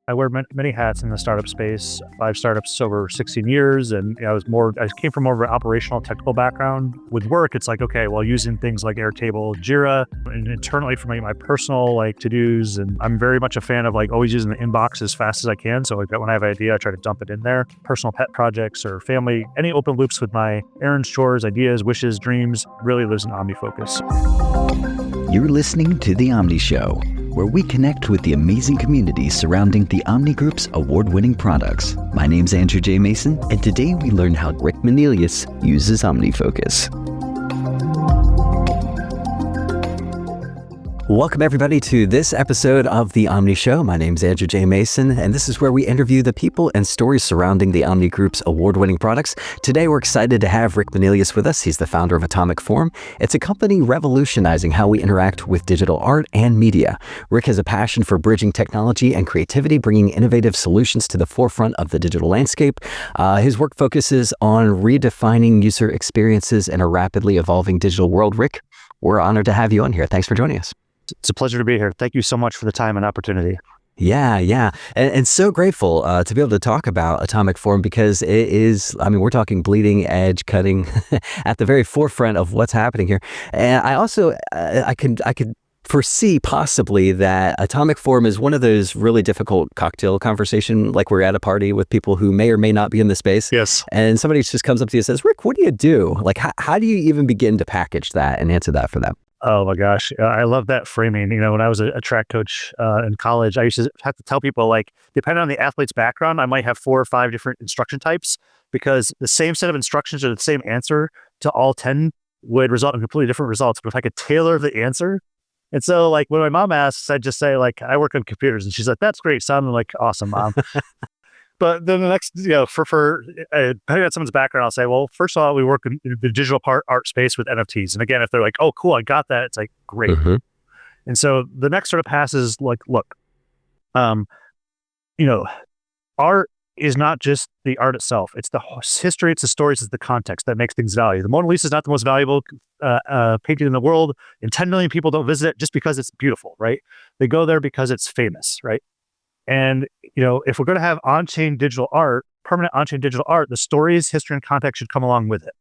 I wear many hats in the startup space, 5 startups over 16 years. And I came from more of an operational technical background. With work, it's like, okay, well, using things like Airtable, Jira, and internally for my personal like to-dos. And I'm very much a fan of like always using the inbox as fast as I can. So like when I have an idea, I try to dump it in there. Personal pet projects or family, any open loops with my errands, chores, ideas, wishes, dreams really lives in OmniFocus. You're listening to The Omni Show, where we connect with the amazing community surrounding the Omni Group's award-winning products. My name's Andrew J. Mason, and today we learn how Rick Manelius uses OmniFocus. Welcome, everybody, to this episode of The Omni Show. My name's Andrew J. Mason, and this is where we interview the people and stories surrounding the Omni Group's award-winning products. Today, we're excited to have Rick Manelius with us. He's the founder of Atomic Form. It's a company revolutionizing how we interact with digital art and media. Rick has a passion for bridging technology and creativity, bringing innovative solutions to the forefront of the digital landscape. His work focuses on redefining user experiences in a rapidly evolving digital world. Rick, we're honored to have you on here. Thanks for joining us. It's a pleasure to be here. Thank you so much for the time and opportunity. Yeah. And so grateful to be able to talk about Atomic Form because it is, we're talking bleeding edge, cutting at the very forefront of what's happening here. And I also, I could foresee possibly that Atomic Form is one of those really difficult cocktail conversation, like we're at a party with people who may or may not be in the space. Yes. And somebody just comes up to you and says, Rick, what do you do? Like, how do you even begin to package that and answer that for them? Oh my gosh. I love that framing. When I was a track coach in college, I used to have to tell people, like, depending on the athlete's background, I might have 4 or 5 different instruction types because the same set of instructions or the same answer to all 10 would result in completely different results. But if I could tailor the answer. And so like when my mom asks, I'd just say like, I work on computers. And she's like, that's great, son. I'm like, awesome, mom. But then the next, for depending on someone's background, I'll say, well, first of all, we work in the digital art space with NFTs. And again, if they're like, oh, cool, I got that, it's like, great. Mm-hmm. And so the next sort of pass is like, look, art is not just the art itself. It's the history, it's the stories, it's the context that makes things valuable. The Mona Lisa is not the most valuable painting in the world, and 10 million people don't visit it just because it's beautiful, right? They go there because it's famous, right? And, if we're going to have on-chain digital art, permanent on-chain digital art, the stories, history, and context should come along with it.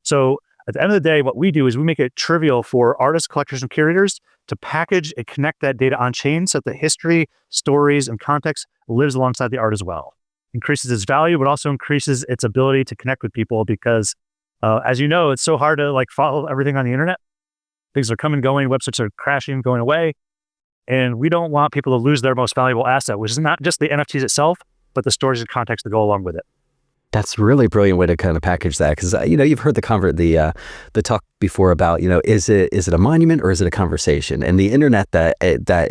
So at the end of the day, what we do is we make it trivial for artists, collectors, and curators to package and connect that data on-chain so that the history, stories, and context lives alongside the art as well. Increases its value, but also increases its ability to connect with people because, as you know, it's so hard to follow everything on the internet. Things are coming, going, websites are crashing, going away. And we don't want people to lose their most valuable asset, which is not just the NFTs itself, but the stories and context that go along with it. That's a really brilliant way to kind of package that because, you've heard the talk before about, is it a monument or is it a conversation? And the internet that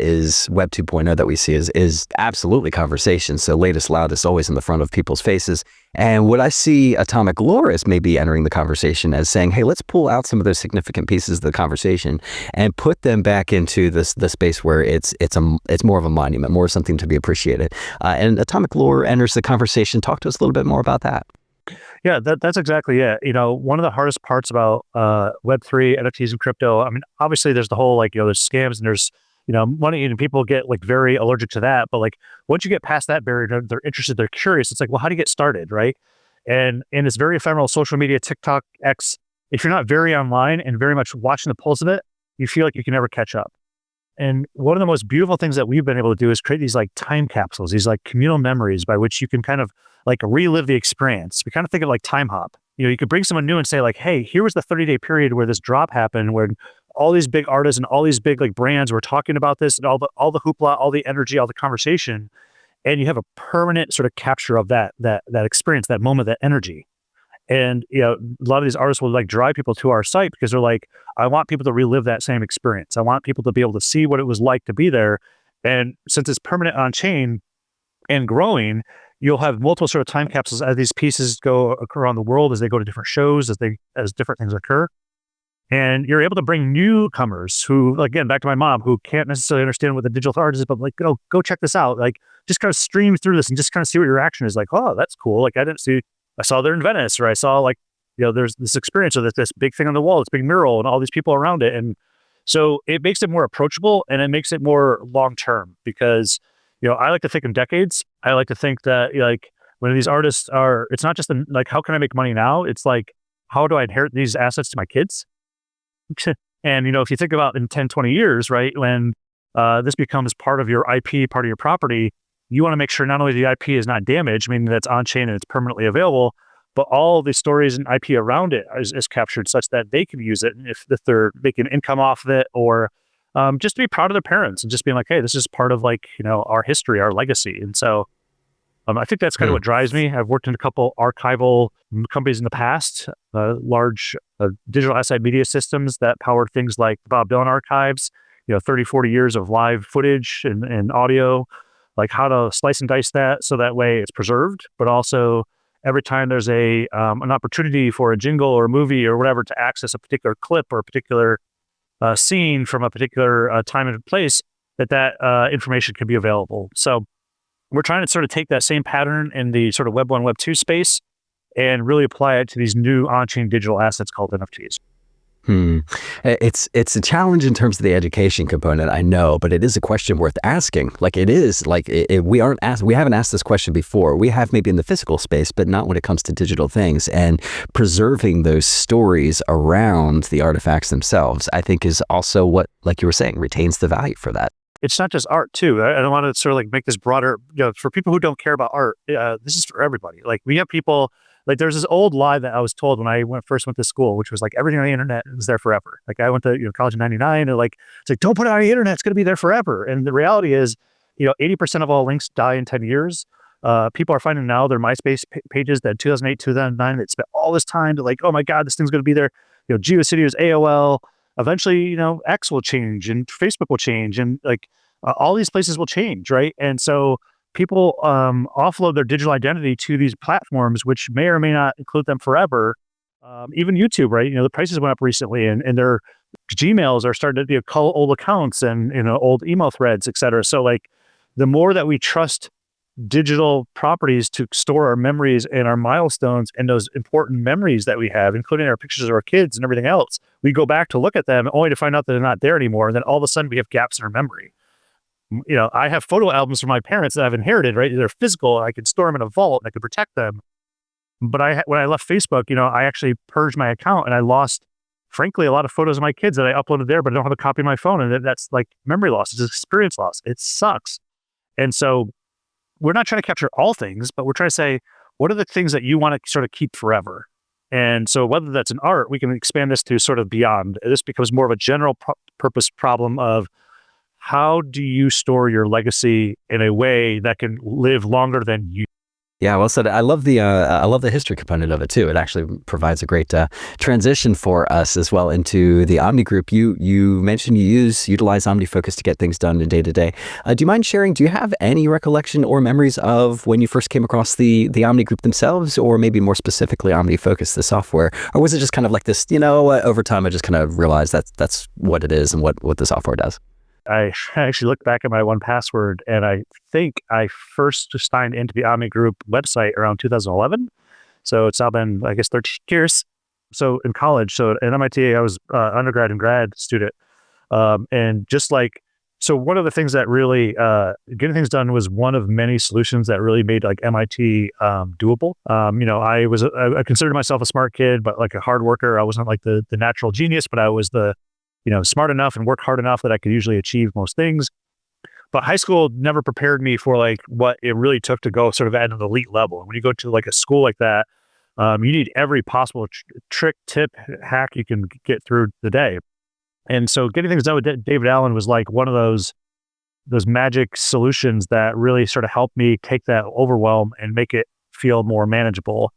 is Web 2.0 that we see is absolutely conversation. So latest, loudest, always in the front of people's faces. And what I see Atomic Lore is maybe entering the conversation as saying, hey, let's pull out some of those significant pieces of the conversation and put them back into the space where it's more of a monument, more something to be appreciated. And Atomic Lore enters the conversation. Talk to us a little bit more about that. Yeah, that's exactly it. One of the hardest parts about Web3, NFTs, and crypto, obviously there's the whole, there's scams and there's, money, and people get very allergic to that. But once you get past that barrier, they're interested, they're curious. It's like, well, how do you get started, right? And it's very ephemeral, social media, TikTok, X. If you're not very online and very much watching the pulse of it, you feel like you can never catch up. And one of the most beautiful things that we've been able to do is create these time capsules, these communal memories by which you can kind of relive the experience. We kind of think of time hop. You could bring someone new and say hey, here was the 30-day period where this drop happened, where all these big artists and all these big brands were talking about this and all the hoopla, all the energy, all the conversation. And you have a permanent sort of capture of that experience, that moment, that energy. And a lot of these artists will drive people to our site because they're like, I want people to relive that same experience. I want people to be able to see what it was like to be there. And since it's permanent on chain and growing, you'll have multiple sort of time capsules as these pieces occur around the world, as they go to different shows, as different things occur. And you're able to bring newcomers who, again, back to my mom, who can't necessarily understand what the digital art is, but go check this out. Just kind of stream through this and just kind of see what your reaction is. Oh, that's cool. I saw they're in Venice, or I saw there's this experience of this big thing on the wall, this big mural and all these people around it. And so it makes it more approachable and it makes it more long-term because I like to think in decades. I like to think that like when these artists are, it's not just like, how can I make money now? It's like, how do I inherit these assets to my kids? And, if you think about in 10, 20 years, right, when this becomes part of your IP, part of your property, you want to make sure not only the IP is not damaged, meaning that it's on chain and it's permanently available, but all the stories and IP around it is captured such that they can use it if they're making income off of it, or just to be proud of their parents and just being like, hey, this is part of like, our history, our legacy. And so I think that's kind of Hmm. what drives me. I've worked in a couple archival companies in the past, large digital asset media systems that powered things like Bob Dylan archives, 30, 40 years of live footage and audio, like how to slice and dice that so that way it's preserved, but also every time there's an opportunity for a jingle or a movie or whatever to access a particular clip or a particular scene from a particular time and place, that information can be available. So we're trying to sort of take that same pattern in the sort of Web 1, Web 2 space and really apply it to these new on-chain digital assets called NFTs. Hmm. It's a challenge in terms of the education component, I know, but it is a question worth asking. Like it is like we haven't asked this question before. We have maybe in the physical space, but not when it comes to digital things. And preserving those stories around the artifacts themselves, I think, is also what, like you were saying, retains the value for that. It's not just art too. I don't want to sort of like make this broader, for people who don't care about art, this is for everybody. Like we have people, like there's this old lie that I was told when I first went to school, which was like everything on the internet is there forever. Like I went to college in '99, and like it's like, don't put it on the internet, it's going to be there forever. And the reality is, 80% of all links die in 10 years. People are finding now their MySpace pages that 2008, 2009, they spent all this time to like, oh my God, this thing's going to be there. GeoCities, AOL. Eventually, X will change and Facebook will change, and like all these places will change, right? And so people offload their digital identity to these platforms, which may or may not include them forever. Even YouTube, right? The prices went up recently, and their Gmails are starting to call old accounts and old email threads, et cetera. So like, the more that we trust digital properties to store our memories and our milestones and those important memories that we have, including our pictures of our kids and everything else, we go back to look at them only to find out that they're not there anymore. And then all of a sudden we have gaps in our memory. I have photo albums from my parents that I've inherited, right? They're physical. I could store them in a vault and I could protect them. But when I left Facebook, I actually purged my account and I lost, frankly, a lot of photos of my kids that I uploaded there, but I don't have a copy of my phone. And that's like memory loss. It's experience loss. It sucks. And so we're not trying to capture all things, but we're trying to say, what are the things that you want to sort of keep forever? And so whether that's in art, we can expand this to sort of beyond. This becomes more of a general purpose problem of how do you store your legacy in a way that can live longer than you? Yeah, well said. I love the history component of it too. It actually provides a great transition for us as well into the Omni Group. You mentioned you utilize OmniFocus to get things done in day to day. Do you mind sharing? Do you have any recollection or memories of when you first came across the Omni Group themselves, or maybe more specifically OmniFocus, the software, or was it just kind of like this? Over time, I just kind of realized that's what it is and what the software does. I actually looked back at my 1Password, and I think I first signed into the Omni Group website around 2011. So it's now been, I guess, 13 years. So in college, so at MIT, I was undergrad and grad student. And just like, so one of the things that really, getting things done was one of many solutions that really made like MIT doable. I considered myself a smart kid, but like a hard worker. I wasn't like the natural genius, but I was the smart enough and work hard enough that I could usually achieve most things. But high school never prepared me for like what it really took to go sort of at an elite level. And when you go to like a school like that, you need every possible trick, tip, hack you can get through the day. And so getting things done with David Allen was like one of those magic solutions that really sort of helped me take that overwhelm and make it feel more manageable.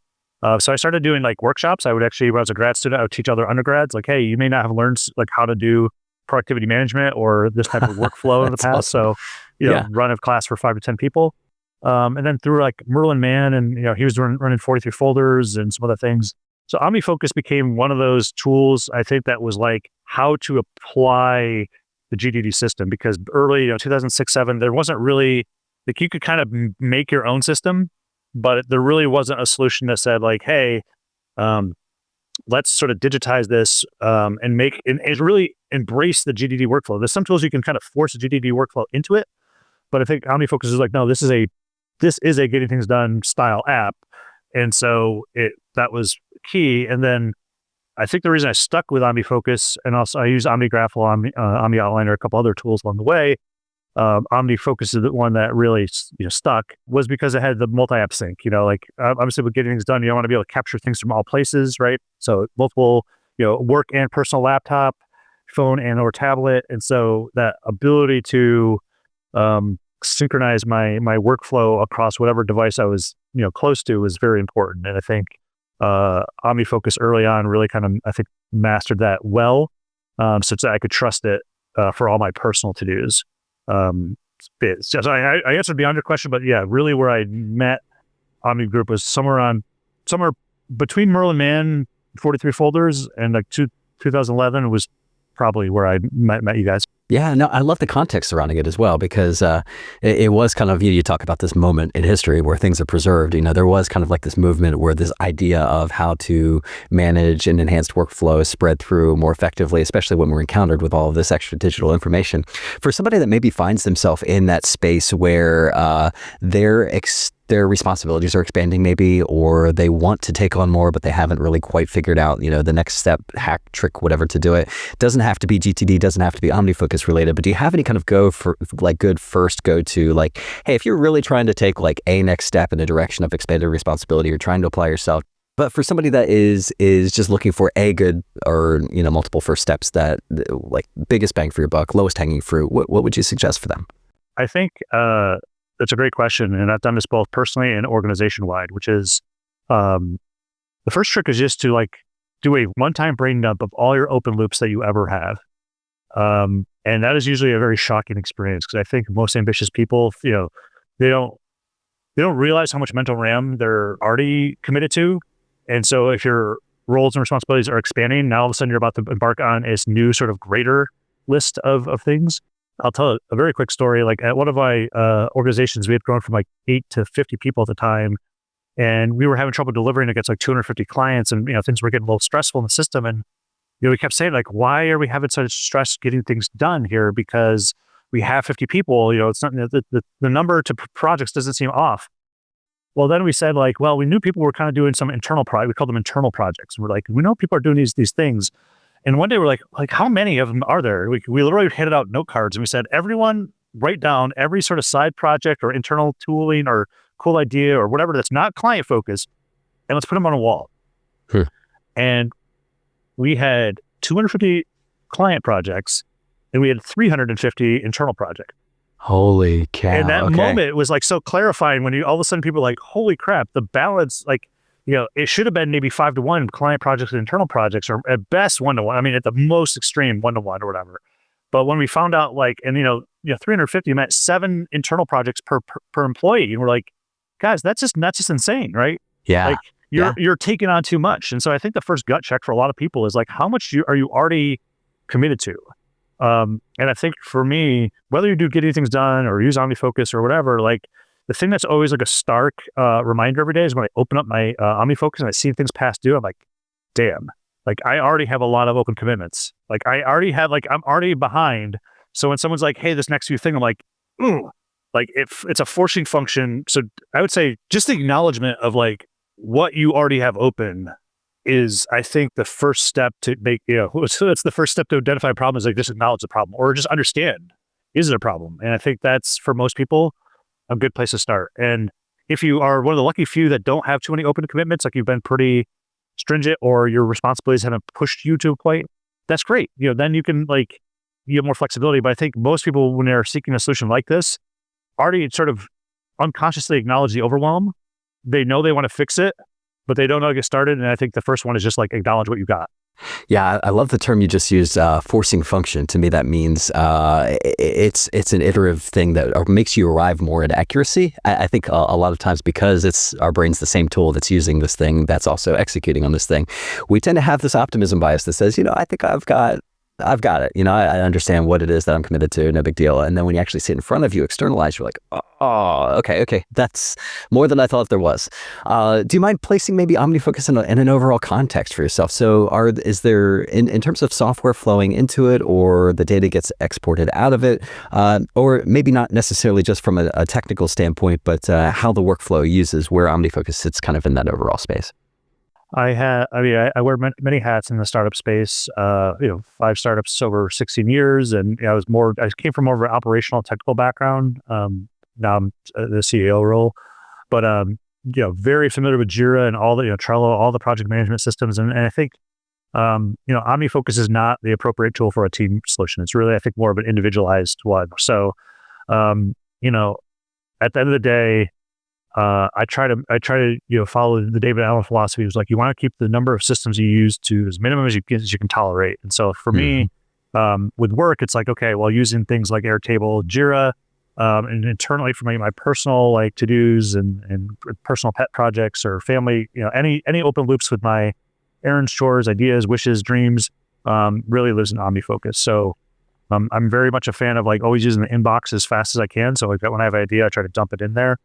So I started doing like workshops. I would actually, when I was a grad student, I would teach other undergrads like, hey, you may not have learned like how to do productivity management or this type of workflow in the past. Awesome. So, run a class for 5 to 10 people. And then through like Merlin Mann, and, he was running 43 folders and some other things. So OmniFocus became one of those tools, I think, that was like how to apply the GDD system, because early, 2006, 7, there wasn't really, like you could kind of make your own system, but there really wasn't a solution that said like, hey, let's sort of digitize this and really embrace the GDD workflow. There's some tools you can kind of force a GDD workflow into it, But I think OmniFocus is like, no, this is a getting things done style app. And so that was key. And then I think the reason I stuck with OmniFocus, and also I use OmniGraph, Omni Outliner, a couple other tools along the way. OmniFocus is the one that really stuck, was because it had the multi-app sync. Like obviously with getting things done, you want to be able to capture things from all places, right? So multiple, work and personal laptop, phone and or tablet, and so that ability to synchronize my workflow across whatever device I was close to was very important. And I think OmniFocus early on really kind of, I think, mastered that well, such that I could trust it for all my personal to-dos. So I answered beyond your question, but yeah, really where I met Omni Group was somewhere between Merlin Mann 43 folders and like 2011 was probably where I met you guys. Yeah, no, I love the context surrounding it as well, because it was kind of, you talk about this moment in history where things are preserved. There was kind of like this movement where this idea of how to manage an enhanced workflow spread through more effectively, especially when we're encountered with all of this extra digital information. For somebody that maybe finds themselves in that space where their responsibilities are expanding maybe, or they want to take on more, but they haven't really quite figured out, the next step, hack, trick, whatever to do it. Doesn't have to be GTD, doesn't have to be OmniFocus related, but do you have any kind of good first go to, like, hey, if you're really trying to take like a next step in the direction of expanded responsibility, you're trying to apply yourself, but for somebody that is just looking for a good or, multiple first steps that like biggest bang for your buck, lowest hanging fruit, what would you suggest for them? I think, that's a great question. And I've done this both personally and organization-wide, which is the first trick is just to like do a one-time brain dump of all your open loops that you ever have. And that is usually a very shocking experience, because I think most ambitious people, they don't realize how much mental RAM they're already committed to. And so if your roles and responsibilities are expanding, now all of a sudden you're about to embark on this new sort of greater list of things. I'll tell a very quick story. Like at one of my organizations, we had grown from like 8 to 50 people at the time, and we were having trouble delivering against like 250 clients, and things were getting a little stressful in the system. And we kept saying like, why are we having such stress getting things done here? Because we have 50 people. It's not the number to projects doesn't seem off. Well, then we said like, well, we knew people were kind of doing some internal projects. We called them internal projects. And we're like, we know people are doing these things. And one day we're like, how many of them are there? We literally handed out note cards and we said, everyone write down every sort of side project or internal tooling or cool idea or whatever that's not client focused, and let's put them on a wall. And we had 250 client projects and we had 350 internal projects. Holy cow. And that moment was like so clarifying when all of a sudden people were like, holy crap, the balance, like, it should have been maybe 5-to-1 client projects and internal projects, or at best 1-to-1. I mean, at the most extreme 1-to-1 or whatever. But when we found out, like, and 350 meant 7 internal projects per employee, and we're like, guys, that's just insane, right? Yeah. Like you're taking on too much. And so I think the first gut check for a lot of people is like, how much are you already committed to? And I think for me, whether you do getting things done or use OmniFocus or whatever, like, the thing that's always like a stark reminder every day is when I open up my OmniFocus and I see things past due, I'm like, damn, like I already have a lot of open commitments. Like I already have, like, I'm already behind. So when someone's like, hey, this next few thing, I'm like, ooh, like if it's a forcing function. So I would say just the acknowledgement of like what you already have open is, I think, the first step to make, so that's the first step to identify a problem, is like just acknowledge the problem or just understand, is it a problem? And I think that's, for most people, a good place to start. And if you are one of the lucky few that don't have too many open commitments, like you've been pretty stringent or your responsibilities haven't pushed you to a point, that's great. Then you can you have more flexibility. But I think most people, when they're seeking a solution like this, already sort of unconsciously acknowledge the overwhelm. They know they want to fix it, but they don't know how to get started. And I think the first one is just like acknowledge what you got. Yeah, I love the term you just used, forcing function. To me, that means it's an iterative thing that makes you arrive more at accuracy. I think a lot of times, because it's our brain's the same tool that's using this thing, that's also executing on this thing, we tend to have this optimism bias that says, I think I've got I've got it. I understand what it is that I'm committed to. No big deal. And then when you actually see it in front of you, externalize, you're like, oh, okay. That's more than I thought there was. Do you mind placing maybe OmniFocus in an overall context for yourself? So is there, in terms of software flowing into it, or the data gets exported out of it, or maybe not necessarily just from a technical standpoint, but how the workflow uses where OmniFocus sits kind of in that overall space? I wear many hats in the startup space. 5 startups over 16 years, and I came from more of an operational technical background. Now I'm the CEO role, but very familiar with Jira and all the Trello, all the project management systems, and I think OmniFocus is not the appropriate tool for a team solution. It's really, I think, more of an individualized one. So, um, you know, at the end of the day, I try to follow the David Allen philosophy. It was like, you want to keep the number of systems you use to as minimum as you can tolerate. And so for me, with work, it's like, okay, well, using things like Airtable, Jira, and internally for my personal like to-dos and personal pet projects or family, any open loops with my errands, chores, ideas, wishes, dreams, really lives in OmniFocus. So I'm very much a fan of like always using the inbox as fast as I can. So like when I have an idea, I try to dump it in there.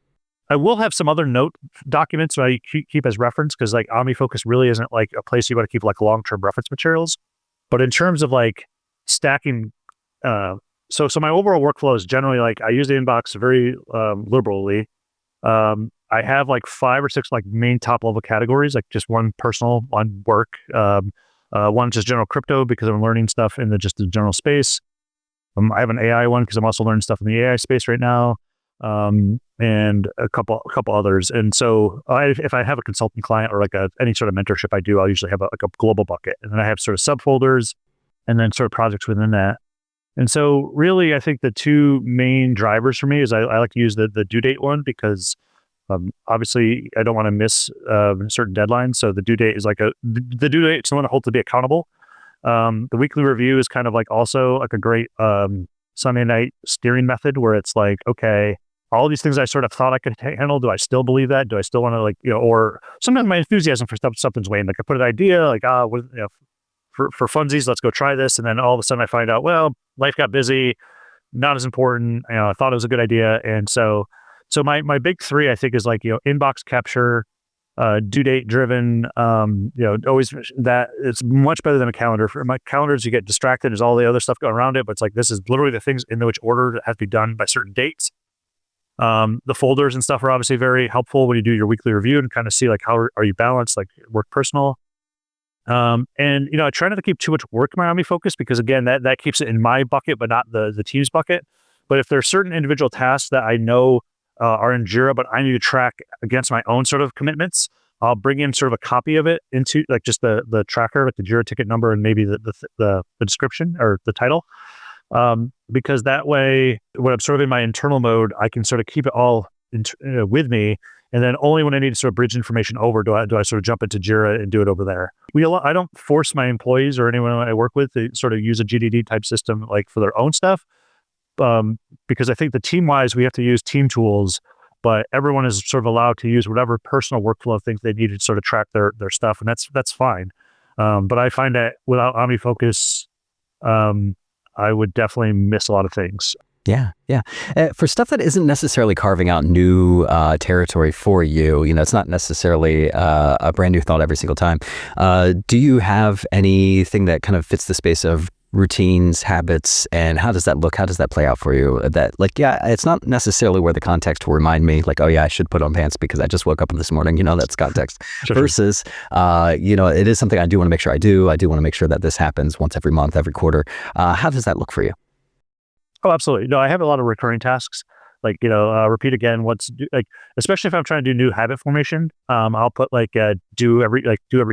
I will have some other note documents that I keep as reference, because like OmniFocus really isn't like a place you want to keep like long-term reference materials. But in terms of like stacking, so my overall workflow is generally like I use the inbox very liberally. I have like 5 or 6 like main top level categories, like just one personal, one work, one just general crypto because I'm learning stuff in the general space. I have an AI one because I'm also learning stuff in the AI space right now. And a couple others. And so if I have a consulting client or like any sort of mentorship I do, I'll usually have like a global bucket. And then I have sort of subfolders and then sort of projects within that. And so really, I think the 2 main drivers for me is I like to use the due date one because obviously I don't want to miss certain deadlines. So the due date is like the due date is someone to hold to be accountable. The weekly review is kind of like also like a great Sunday night steering method where it's like, okay, all these things I sort of thought I could handle, do I still believe that? Do I still want to like, or sometimes my enthusiasm for something's waned. Like I put an idea like, for funsies, let's go try this. And then all of a sudden I find out, well, life got busy, not as important. I thought it was a good idea. And so my big 3, I think, is like, inbox capture, due date driven, always that it's much better than a calendar. For my calendars, you get distracted. There's all the other stuff going around it, but it's like, this is literally the things in which order that has to be done by certain dates. The folders and stuff are obviously very helpful when you do your weekly review and kind of see like, how are you balanced, like work, personal. And I try not to keep too much work in my OmniFocus because again, that keeps it in my bucket, but not the team's bucket. But if there are certain individual tasks that I know are in Jira, but I need to track against my own sort of commitments, I'll bring in sort of a copy of it into like just the tracker, like the Jira ticket number and maybe the description or the title. Because that way, when I'm sort of in my internal mode, I can sort of keep it all with me. And then only when I need to sort of bridge information over, do I sort of jump into Jira and do it over there. I don't force my employees or anyone I work with to sort of use a GDD type system like for their own stuff. Because I think the team wise, we have to use team tools, but everyone is sort of allowed to use whatever personal workflow things they need to sort of track their stuff. And that's fine. But I find that without OmniFocus, I would definitely miss a lot of things. Yeah. For stuff that isn't necessarily carving out new territory for you, it's not necessarily a brand new thought every single time. Do you have anything that kind of fits the space of routines, habits, and how does that look? How does that play out for you? That like, it's not necessarily where the context will remind me like, oh yeah, I should put on pants because I just woke up this morning, that's context. Sure. Versus, it is something I do want to make sure I do. I do want to make sure that this happens once every month, every quarter. How does that look for you? Oh, absolutely. No, I have a lot of recurring tasks, like, repeat again, like, especially if I'm trying to do new habit formation, I'll put like, do every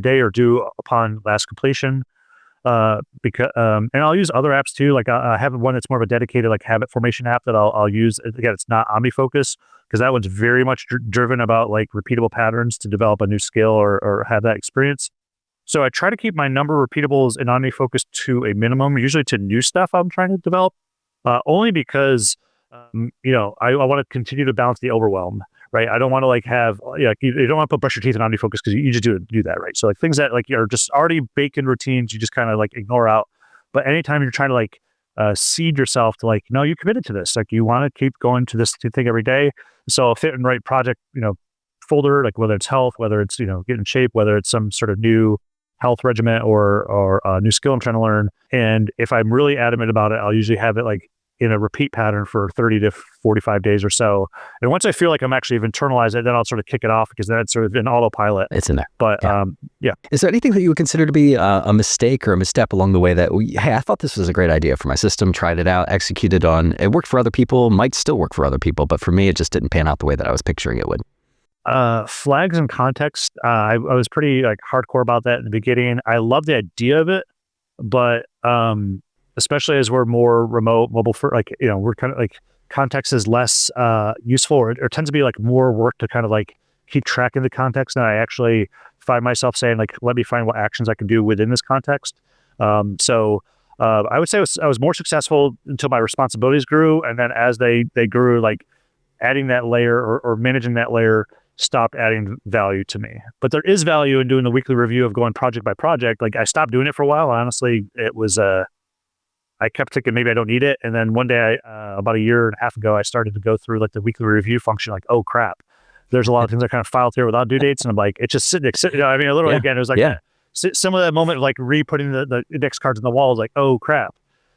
day or do upon last completion. Because and I'll use other apps too. Like I have one that's more of a dedicated like habit formation app that I'll use. Again, it's not OmniFocus because that one's very much driven about like repeatable patterns to develop a new skill or have that experience. So I try to keep my number of repeatables in OmniFocus to a minimum, usually to new stuff I'm trying to develop, only because I want to continue to balance the overwhelm. Right, I don't want to like have you don't want to brush your teeth in OmniFocus because you just do that, right? So like things that like are just already baked in routines, you just kind of like ignore out. But anytime you're trying to like seed yourself to like, no, you committed to this. Like you want to keep going to this thing every day. So a fit and right project, folder, like whether it's health, whether it's, get in shape, whether it's some sort of new health regimen or a new skill I'm trying to learn. And if I'm really adamant about it, I'll usually have it like in a repeat pattern for 30 to 45 days or so. And once I feel like I'm actually internalized it, then I'll sort of kick it off because then it's sort of in autopilot. It's in there. But yeah. Is there anything that you would consider to be a mistake or a misstep along the way that, hey, I thought this was a great idea for my system, tried it out, executed on, it worked for other people, might still work for other people, but for me, it just didn't pan out the way that I was picturing it would? Flags and context. I was pretty like hardcore about that in the beginning. I love the idea of it, but especially as we're more remote, mobile for like, we're kind of like context is less useful or tends to be like more work to kind of like keep track of the context. And I actually find myself saying like, let me find what actions I can do within this context. So I would say I was more successful until my responsibilities grew. And then as they grew, like adding that layer or managing that layer stopped adding value to me. But there is value in doing the weekly review of going project by project. Like I stopped doing it for a while. Honestly, it was I kept thinking maybe I don't need it. And then one day, about a year and a half ago, I started to go through like the weekly review function, like, oh crap, there's a lot of things I kind of filed here without due dates. And I'm like, it's just sitting, I mean, literally again, it was like some of that moment of like re-putting the index cards on the wall is like, oh crap,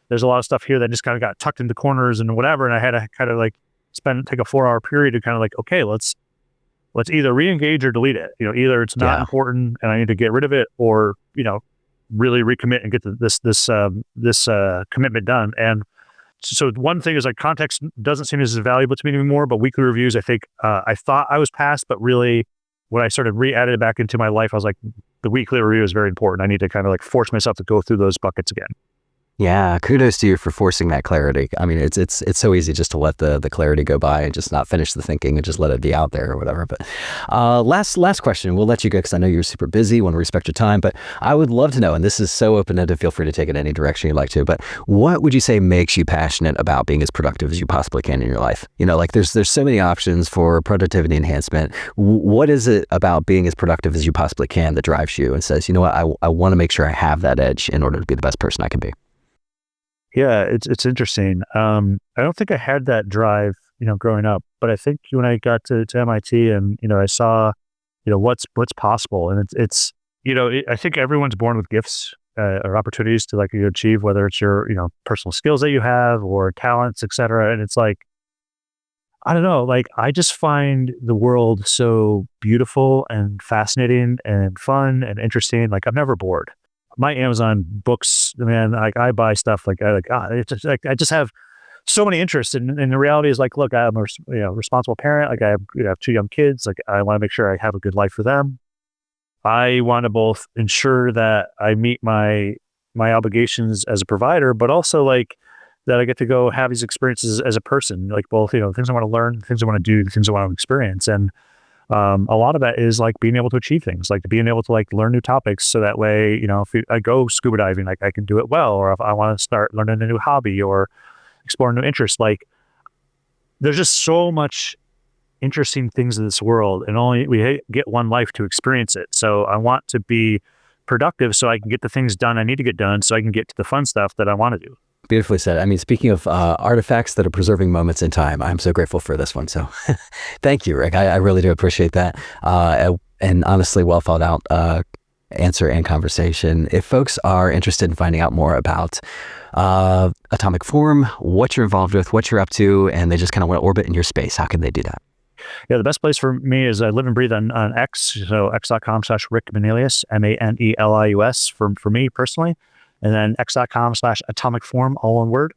there's a lot of stuff here that just kind of got tucked into corners and whatever. And I had to kind of like take a 4-hour period to kind of like, okay, let's either re-engage or delete it. Either it's not important and I need to get rid of it, or, really recommit and get this commitment done. And so one thing is like context doesn't seem as valuable to me anymore, but weekly reviews, I think I thought I was past, but really when I started re-adding it back into my life, I was like, the weekly review is very important. I need to kind of like force myself to go through those buckets again. Yeah, kudos to you for forcing that clarity. I mean, it's so easy just to let the clarity go by and just not finish the thinking and just let it be out there or whatever. But last question, we'll let you go because I know you're super busy, want to respect your time, but I would love to know, and this is so open-ended, feel free to take it any direction you'd like to, but what would you say makes you passionate about being as productive as you possibly can in your life? Like there's so many options for productivity enhancement. What is it about being as productive as you possibly can that drives you and says, you know what, I want to make sure I have that edge in order to be the best person I can be? Yeah, it's interesting. I don't think I had that drive, growing up, but I think when I got to MIT and, I saw, what's possible. And it's I think everyone's born with gifts or opportunities to like achieve, whether it's your, personal skills that you have or talents, et cetera. And it's like, I don't know, like I just find the world so beautiful and fascinating and fun and interesting. Like I'm never bored. My Amazon books, man, like I buy stuff like it's just like I just have so many interests, and the reality is like, look, I'm a responsible parent. Like I have 2 young kids. Like I want to make sure I have a good life for them. I want to both ensure that I meet my obligations as a provider, but also like that I get to go have these experiences as a person, like both things I want to learn, things I want to do, things I want to experience, and a lot of that is like being able to achieve things, like being able to like learn new topics. So that way, if I go scuba diving, like I can do it well, or if I want to start learning a new hobby or explore new interests, like there's just so much interesting things in this world and we get one life to experience it. So I want to be productive so I can get the things done I need to get done so I can get to the fun stuff that I want to do. Beautifully said. I mean, speaking of artifacts that are preserving moments in time, I'm so grateful for this one. So thank you, Rick. I really do appreciate that. And honestly, well thought out answer and conversation. If folks are interested in finding out more about Atomic Form, what you're involved with, what you're up to, and they just kind of want to orbit in your space, how can they do that? Yeah, the best place for me is I live and breathe on X. So x.com/Rick Manelius, Manelius for me personally. And then x.com/Atomic Form, all one word.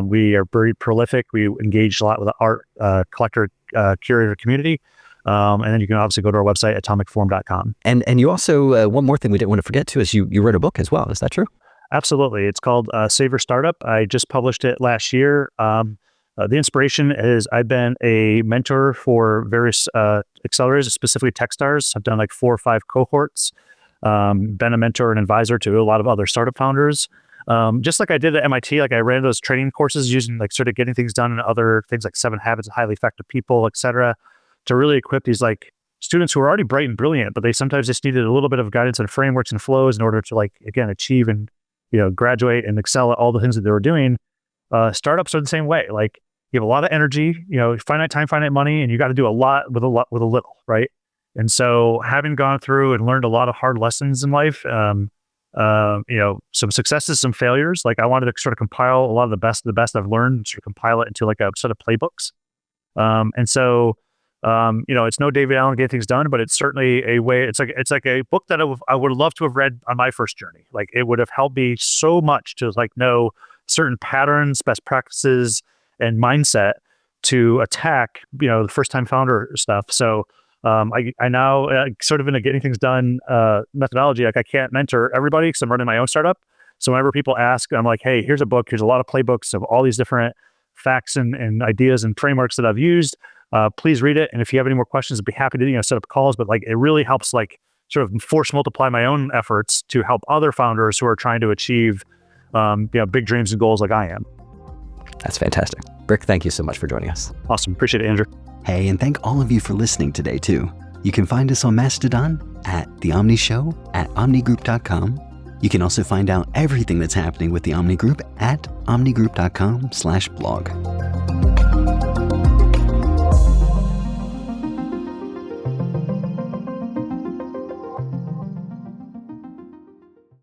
We are very prolific. We engage a lot with the art collector, curator community. And then you can obviously go to our website, atomicform.com. And you also, one more thing we didn't want to forget too, is you wrote a book as well. Is that true? Absolutely. It's called Save Your Startup. I just published it last year. The inspiration is I've been a mentor for various accelerators, specifically Techstars. I've done like 4 or 5 cohorts. Been a mentor and advisor to a lot of other startup founders. Just like I did at MIT, like I ran those training courses using like sort of getting things done and other things like 7 Habits of Highly Effective People, et cetera, to really equip these like students who are already bright and brilliant, but they sometimes just needed a little bit of guidance and frameworks and flows in order to like, again, achieve and graduate and excel at all the things that they were doing. Startups are the same way. Like, you have a lot of energy, finite time, finite money, and you got to do a lot with a little, right? And so, having gone through and learned a lot of hard lessons in life, some successes, some failures. Like, I wanted to sort of compile a lot of the best I've learned, and sort of compile it into like a set of playbooks. And so, it's no David Allen Get Things Done, but it's certainly a way. It's like a book that I would love to have read on my first journey. Like, it would have helped me so much to like know certain patterns, best practices, and mindset to attack, the first time founder stuff. So I now sort of in a getting things done methodology, like I can't mentor everybody because I'm running my own startup. So whenever people ask, I'm like, hey, here's a book. Here's a lot of playbooks of all these different facts and ideas and frameworks that I've used. Please read it. And if you have any more questions, I'd be happy to set up calls. But like, it really helps like sort of force multiply my own efforts to help other founders who are trying to achieve big dreams and goals like I am. That's fantastic. Rick, thank you so much for joining us. Awesome. Appreciate it, Andrew. Hey, and thank all of you for listening today too. You can find us on Mastodon at The Omni Show at omnigroup.com. You can also find out everything that's happening with the Omni Group at omnigroup.com/blog.